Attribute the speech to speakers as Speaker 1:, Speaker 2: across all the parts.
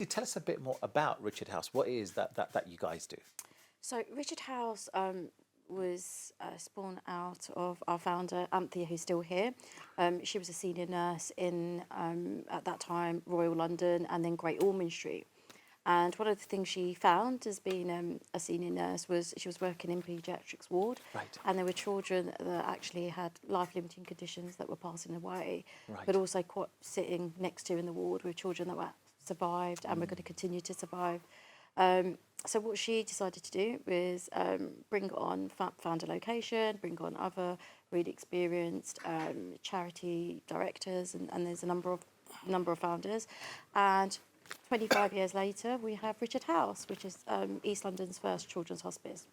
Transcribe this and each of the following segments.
Speaker 1: Tell us a bit more about Richard House. What is that you guys do?
Speaker 2: So Richard House was spawned out of our founder, Anthea, who's still here. She was a senior nurse in, at that time, Royal London and then Great Ormond Street. And one of the things she found as being a senior nurse was she was working in paediatrics ward.
Speaker 1: Right.
Speaker 2: And there were children that actually had life-limiting conditions that were passing away,
Speaker 1: Right.
Speaker 2: but also sitting next to in the ward with children that were survived and were going to continue to survive. So what she decided to do was bring on, found a location, bring on other really experienced charity directors, and there's a number of founders. And 25 years later, we have Richard House, which is East London's first children's hospice.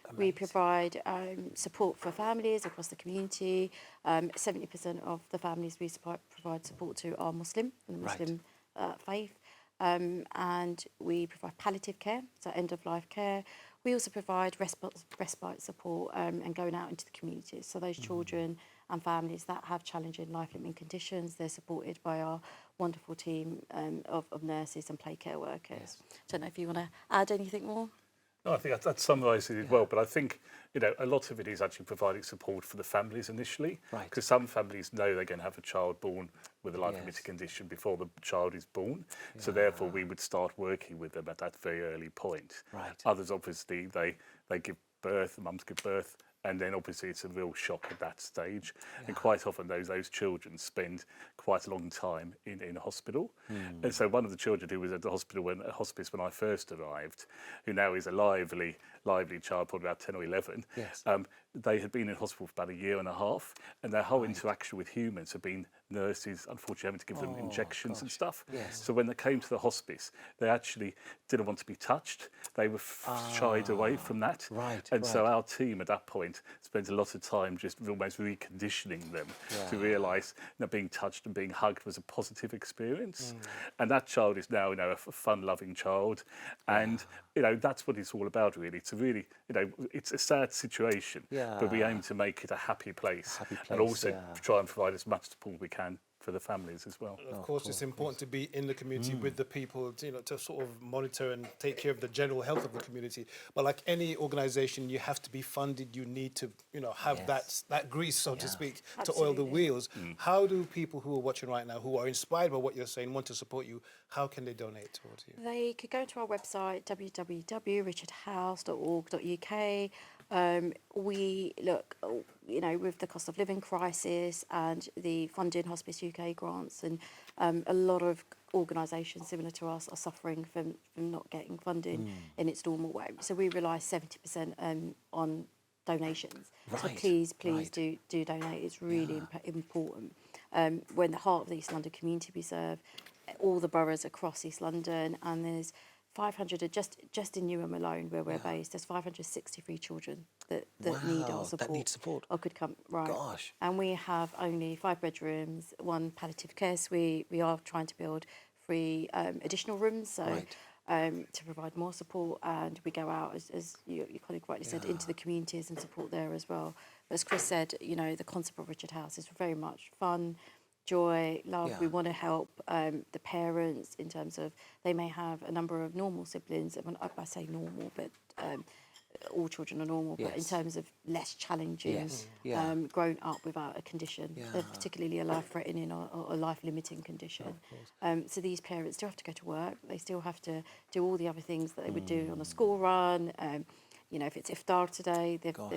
Speaker 2: Amazing. We provide support for families across the community. 70% of the families we provide support to are Muslim, and the Muslim faith. And we provide palliative care, so end-of-life care. We also provide respite support and going out into the communities. So those children and families that have challenging life-limiting conditions, they're supported by our wonderful team of nurses and play care workers. Yes. Don't know if you want to add anything more?
Speaker 3: No, I think that summarises it well, but I think, a lot of it is actually providing support for the families initially, because some families know they're going to have a child born with a life-limiting condition before the child is born, so therefore we would start working with them at that very early point. Right. Others, obviously, they give birth, the mums give birth, and then obviously it's a real shock at that stage. And quite often those children spend quite a long time in hospital. And so one of the children who was at the hospice when I first arrived, who now is a lively child, probably about 10 or 11, they had been in hospital for about a year and a half, and their whole interaction with humans had been nurses, unfortunately, having to give them injections and stuff. Yes. So when they came to the hospice, they actually didn't want to be touched. They were shied away from that. So our team at that point spent a lot of time just almost reconditioning them to realise that being touched and being hugged was a positive experience. And that child is now, a fun-loving child. And, that's what it's all about, really. It's a really, it's a sad situation, but we aim to make it a happy place and also try and provide as much support we can for the families as well.
Speaker 4: Of course, it's important to be in the community with the people, to sort of monitor and take care of the general health of the community. But like any organisation, you have to be funded. You need to, have that grease, so to speak, to oil the wheels. How do people who are watching right now, who are inspired by what you're saying, want to support you, how can they donate towards you?
Speaker 2: They could go to our website, www.richardhouse.org.uk. We look, with the cost of living crisis and the funding Hospice UK grants, and a lot of organisations similar to us are suffering from not getting funding in its normal way. So we rely 70% on donations. So please do donate. It's really important. We're in the heart of the East London community. We serve all the boroughs across East London, and there's 500, just in Newham alone, where we're based, there's 563 children that need our support.
Speaker 1: That need support.
Speaker 2: Or could come,
Speaker 1: Gosh.
Speaker 2: And we have only 5 bedrooms, 1 palliative care suite. We are trying to build 3 additional rooms, so to provide more support. And we go out, as your colleague rightly said, into the communities and support there as well. But as Chris said, the concept of Richard House is very much fun, joy, love. We want to help the parents in terms of they may have a number of normal siblings. I say normal, but all children are normal. But in terms of less challenging, grown up without a condition, particularly a life-threatening or a life-limiting condition. So these parents still have to go to work. They still have to do all the other things that they would do on a school run. If it's iftar today, they've got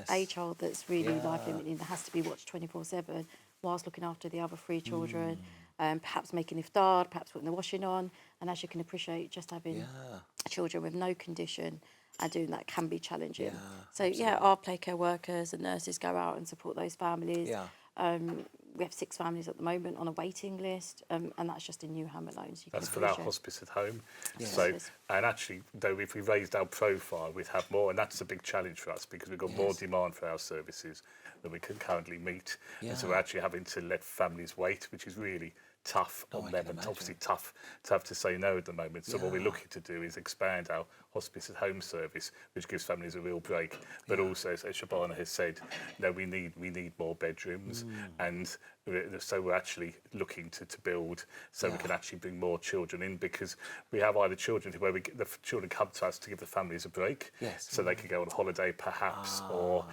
Speaker 2: a child that's really life-limiting that has to be watched 24/7. Whilst looking after the other 3 children, perhaps making iftar, perhaps putting the washing on. And as you can appreciate, just having children with no condition and doing that can be challenging. So, our play care workers and nurses go out and support those families. We have 6 families at the moment on a waiting list, and that's just in Newham alone. So
Speaker 3: that's for our hospice at home. So, and actually, though, if we raised our profile, we'd have more, and that's a big challenge for us because we've got more demand for our services than we can currently meet. And so we're actually having to let families wait, which is really tough on them, and obviously tough to have to say no at the moment. So what we're looking to do is expand our hospice at home service, which gives families a real break. But also, as Shabana has said, we need more bedrooms, and So we're actually looking to build so we can actually bring more children in, because we have either children where the children come to us to give the families a break, so they can go on holiday perhaps, or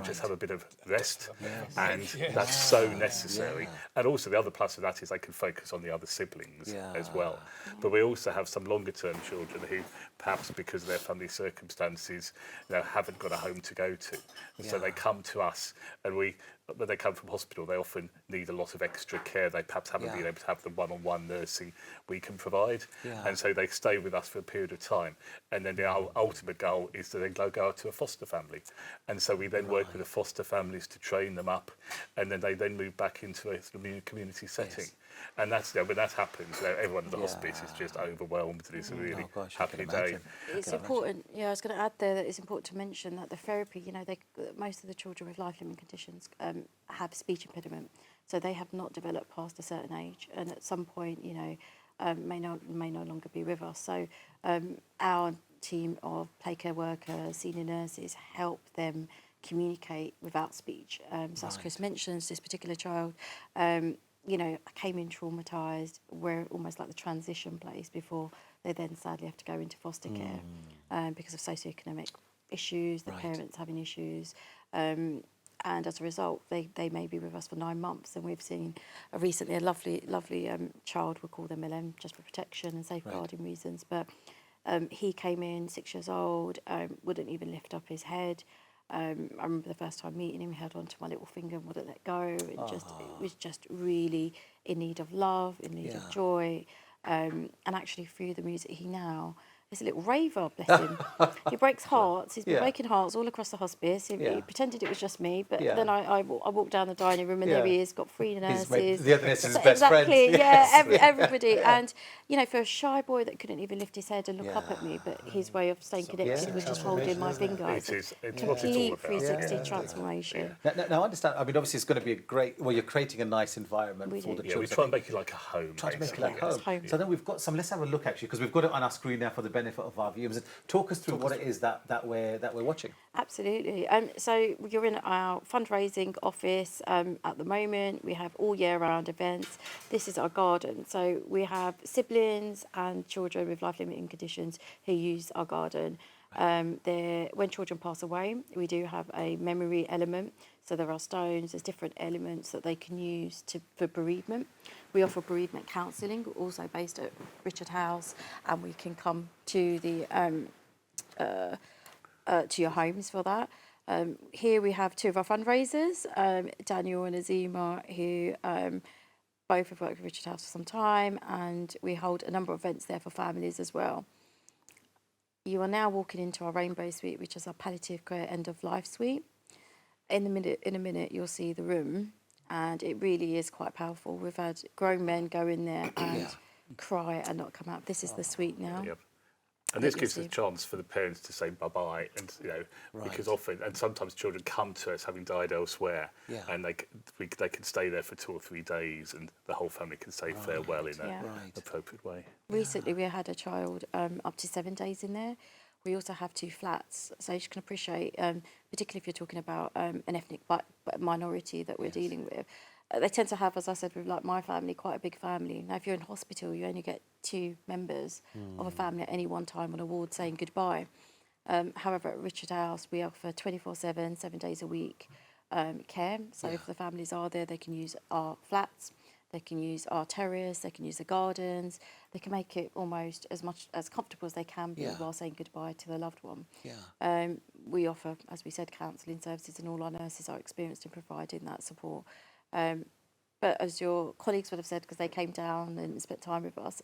Speaker 3: just have a bit of rest, and that's so necessary. And also the other plus of that is they can focus on the other siblings as well. But we also have some longer term children who perhaps because of their family circumstances haven't got a home to go to, and so they come to us, and when they come from hospital, they often need a lot of extra care. They perhaps haven't been able to have the one-on-one nursing we can provide. And so they stay with us for a period of time. And then our ultimate goal is to then go out to a foster family. And so we then work with the foster families to train them up, and then they then move back into a community setting. And that's when that happens, everyone at the hospice is just overwhelmed. It's a really happy day.
Speaker 2: It's important. I was going to add there that it's important to mention that the therapy, most of the children with life-limiting conditions have speech impediment, so they have not developed past a certain age, and at some point, may no longer be with us. So our team of play care workers, senior nurses, help them communicate without speech. So as Chris mentions, this particular child. I came in traumatised. We're almost like the transition place before they then sadly have to go into foster care because of socioeconomic issues, the parents having issues. And as a result, they may be with us for 9 months. And we've seen recently a lovely child, we'll call them LM just for protection and safeguarding reasons. But he came in 6 years old, wouldn't even lift up his head. I remember the first time meeting him, he held on to my little finger and wouldn't let go. It was just really in need of love, in need of joy. And actually through the music, he now is a little raver, bless him. He breaks hearts. He's been breaking hearts all across the hospice. He pretended it was just me, but then I walked down the dining room and there he is, got 3 nurses.
Speaker 1: The other nurses' best friends.
Speaker 2: Exactly, everybody. And, for a shy boy that couldn't even lift his head and look up at me, but his way of staying connected was just holding my finger.
Speaker 3: It's
Speaker 2: complete 360 transformation.
Speaker 1: Now, I understand. I mean, obviously, it's going to be a great. Well, you're creating a nice environment for the children.
Speaker 3: We try and make it like a home.
Speaker 1: Try to make it like home. So then we've got some. Let's have a look actually, because we've got it on our screen now for the benefit of our viewers. Talk us through what it is that we're watching.
Speaker 2: Absolutely. So you're in our fundraising office at the moment. We have all year round events. This is our garden. So we have siblings and children with life-limiting conditions who use our garden. When children pass away, we do have a memory element. So there are stones, there's different elements that they can use for bereavement. We offer bereavement counselling, also based at Richard House, and we can come to the to your homes for that. Here we have 2 of our fundraisers, Daniel and Azima, who both have worked with Richard House for some time, and we hold a number of events there for families as well. You are now walking into our Rainbow Suite, which is our palliative care end of life suite. In a minute, you'll see the room, and it really is quite powerful. We've had grown men go in there and cry and not come out. This is the suite now.
Speaker 3: Yep. And this gives us a chance for the parents to say bye-bye, and because often, and sometimes children come to us having died elsewhere, and they can stay there for 2 or 3 days, and the whole family can say farewell in an appropriate way.
Speaker 2: Recently, we had a child up to 7 days in there. We also have 2 flats, so you can appreciate, particularly if you're talking about an ethnic minority that we're dealing with. They tend to have, as I said, with like my family, quite a big family. Now, if you're in hospital, you only get 2 members of a family at any one time on a ward saying goodbye. However, at Richard House, we offer 24/7, 7 days a week care. So if the families are there, they can use our flats, they can use our terrace, they can use the gardens. They can make it almost as much as comfortable as they can be while saying goodbye to their loved one. We offer, as we said, counselling services, and all our nurses are experienced in providing that support. But as your colleagues would have said, because they came down and spent time with us,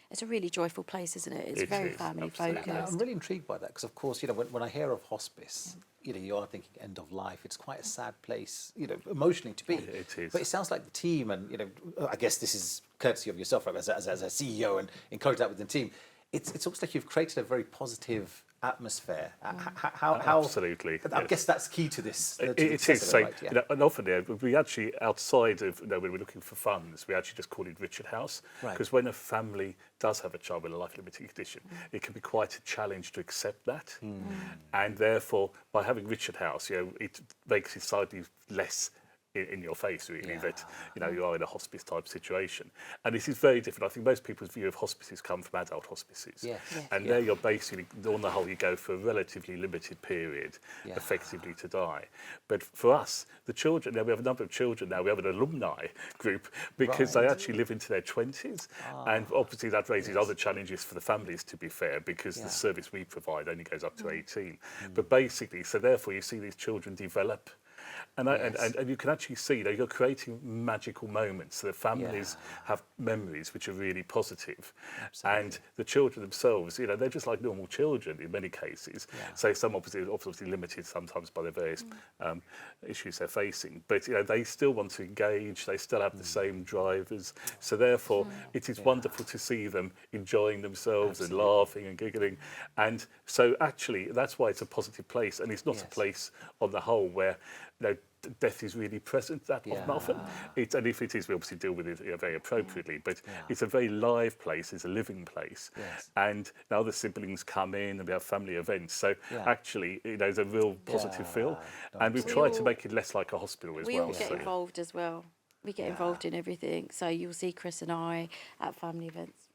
Speaker 2: it's a really joyful place, isn't it? It's very family focused.
Speaker 1: I'm really intrigued by that, because of course, when I hear of hospice, you are thinking end of life. It's quite a sad place, emotionally to be.
Speaker 3: It is.
Speaker 1: But it sounds like the team, and I guess this is courtesy of yourself, right, as a CEO, and encourage that within the team. It's almost like you've created a very positive atmosphere. How
Speaker 3: Absolutely.
Speaker 1: I guess that's key to this.
Speaker 3: It is. So, right? And often we actually, outside of when we're looking for funds, we actually just call it Richard House, because when a family does have a child with a life-limiting condition, it can be quite a challenge to accept that, and therefore by having Richard House, it makes it slightly less in your face, really, that you are in a hospice type situation. And this is very different. I think most people's view of hospices come from adult hospices. And there you're basically, on the whole, you go for a relatively limited period, effectively to die. But for us, the children, now we have a number of children now, we have an alumni group because they actually live into their 20s. And obviously that raises other challenges for the families, to be fair, because the service we provide only goes up to 18. But basically, so therefore you see these children develop. And you can actually see, you're creating magical moments. So the families have memories which are really positive. And the children themselves, they're just like normal children in many cases. So some obviously limited sometimes by the various issues they're facing. But they still want to engage. They still have the same drivers. So therefore, it is wonderful to see them enjoying themselves and laughing and giggling. And so actually, that's why it's a positive place. And it's not a place on the whole where death is really present that often. And if it is, we obviously deal with it very appropriately. But it's a very live place. It's a living place. And now the siblings come in and we have family events. So actually, there's a real positive feel. And we've tried to make it less like a hospital as well.
Speaker 2: We all get involved as well. We get involved in everything. So you'll see Chris and I at family events.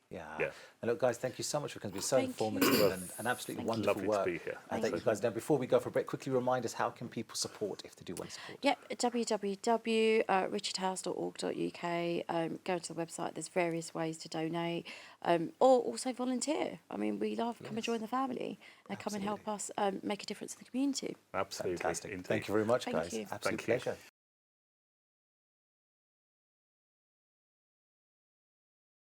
Speaker 1: And look, guys, thank you so much for being so informative and absolutely wonderful work.
Speaker 3: Lovely to be here.
Speaker 1: Thank you guys. Now, before we go for a break, quickly remind us, how can people support if they do want to support?
Speaker 2: www.richardhouse.org.uk. Go to the website. There's various ways to donate, or also volunteer. I mean, we love come and join the family and come and help us make a difference in the community.
Speaker 3: Absolutely.
Speaker 1: Fantastic. Thank you very much, guys.
Speaker 2: you.
Speaker 1: Absolute pleasure.